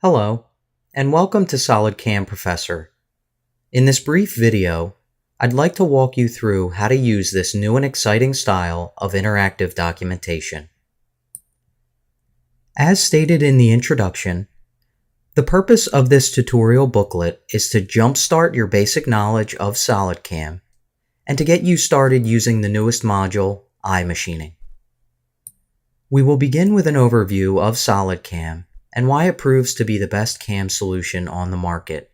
Hello, and welcome to SolidCAM Professor. In this brief video, I'd like to walk you through how to use this new and exciting style of interactive documentation. As stated in the introduction, the purpose of this tutorial booklet is to jumpstart your basic knowledge of SolidCAM and to get you started using the newest module, iMachining. We will begin with an overview of SolidCAM and why it proves to be the best CAM solution on the market.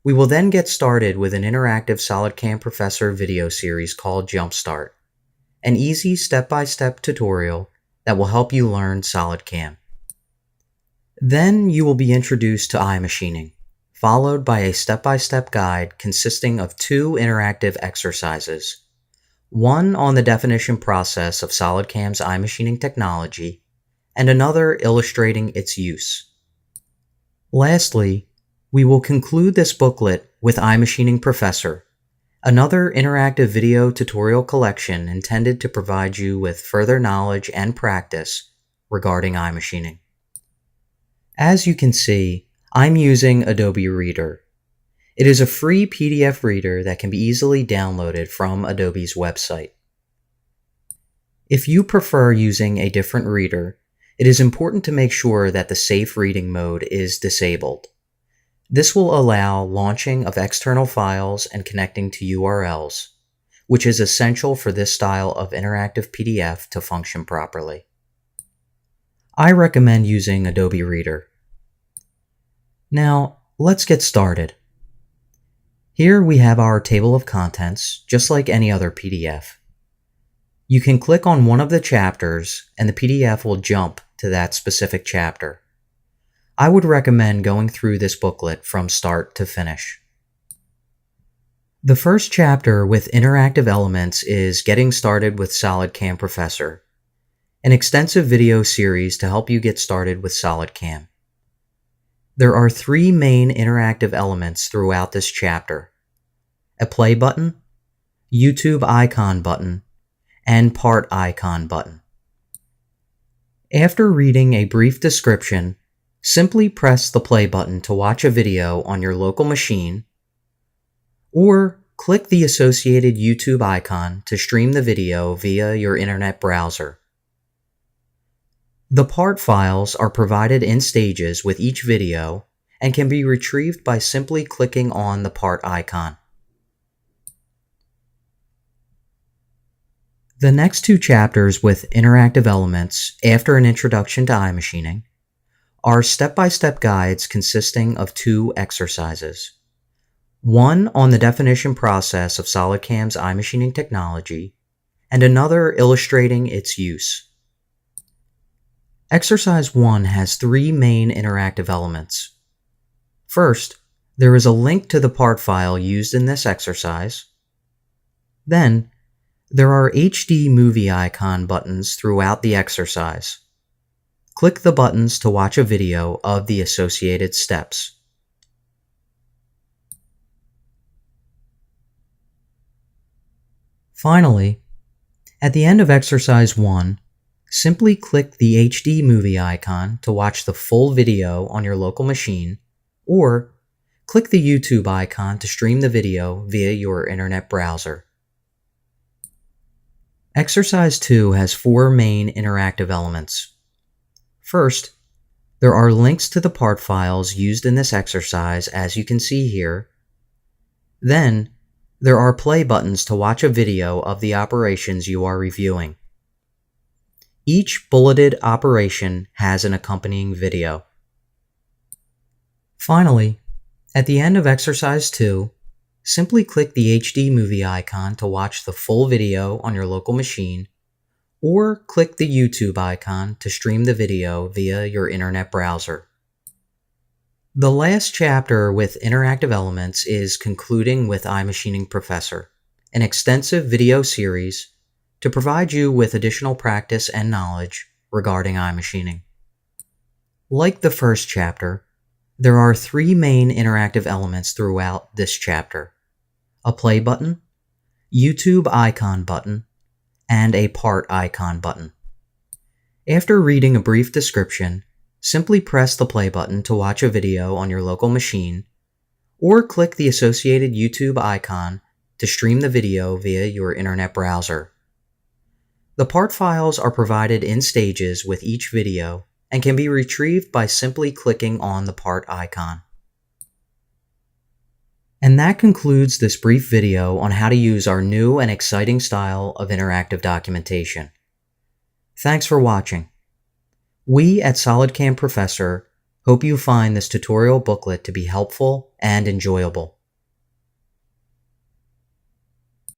We will then get started with an interactive SolidCAM Professor video series called Jumpstart, an easy step-by-step tutorial that will help you learn SolidCAM. Then you will be introduced to iMachining, followed by a step-by-step guide consisting of two interactive exercises, one on the definition process of SolidCAM's iMachining technology, and another illustrating its use. Lastly, we will conclude this booklet with iMachining Professor, another interactive video tutorial collection intended to provide you with further knowledge and practice regarding iMachining. As you can see, I'm using Adobe Reader. It is a free PDF reader that can be easily downloaded from Adobe's website. If you prefer using a different reader, it is important to make sure that the safe reading mode is disabled. This will allow launching of external files and connecting to URLs, which is essential for this style of interactive PDF to function properly. I recommend using Adobe Reader. Now, let's get started. Here we have our table of contents, just like any other PDF. You can click on one of the chapters and the PDF will jump to that specific chapter. I would recommend going through this booklet from start to finish. The first chapter with interactive elements is Getting Started with SolidCAM Professor, an extensive video series to help you get started with SolidCAM. There are three main interactive elements throughout this chapter: a play button, YouTube icon button, and part icon button. After reading a brief description, simply press the play button to watch a video on your local machine, or click the associated YouTube icon to stream the video via your internet browser. The part files are provided in stages with each video and can be retrieved by simply clicking on the part icon. The next two chapters with interactive elements after an introduction to iMachining are step-by-step guides consisting of two exercises. One on the definition process of SolidCAM's iMachining technology, and another illustrating its use. Exercise 1 has three main interactive elements. First, there is a link to the part file used in this exercise. Then, there are HD movie icon buttons throughout the exercise. Click the buttons to watch a video of the associated steps. Finally, at the end of exercise 1, simply click the HD movie icon to watch the full video on your local machine, or click the YouTube icon to stream the video via your internet browser. Exercise 2 has four main interactive elements. First, there are links to the part files used in this exercise, as you can see here. Then, there are play buttons to watch a video of the operations you are reviewing. Each bulleted operation has an accompanying video. Finally, at the end of exercise 2, simply click the HD movie icon to watch the full video on your local machine, or click the YouTube icon to stream the video via your internet browser. The last chapter with interactive elements is Concluding with iMachining Professor, an extensive video series to provide you with additional practice and knowledge regarding iMachining. Like the first chapter, there are three main interactive elements throughout this chapter: a play button, YouTube icon button, and a part icon button. After reading a brief description, simply press the play button to watch a video on your local machine, or click the associated YouTube icon to stream the video via your internet browser. The part files are provided in stages with each video and can be retrieved by simply clicking on the part icon. And that concludes this brief video on how to use our new and exciting style of interactive documentation. Thanks for watching. We at SolidCAM Professor hope you find this tutorial booklet to be helpful and enjoyable.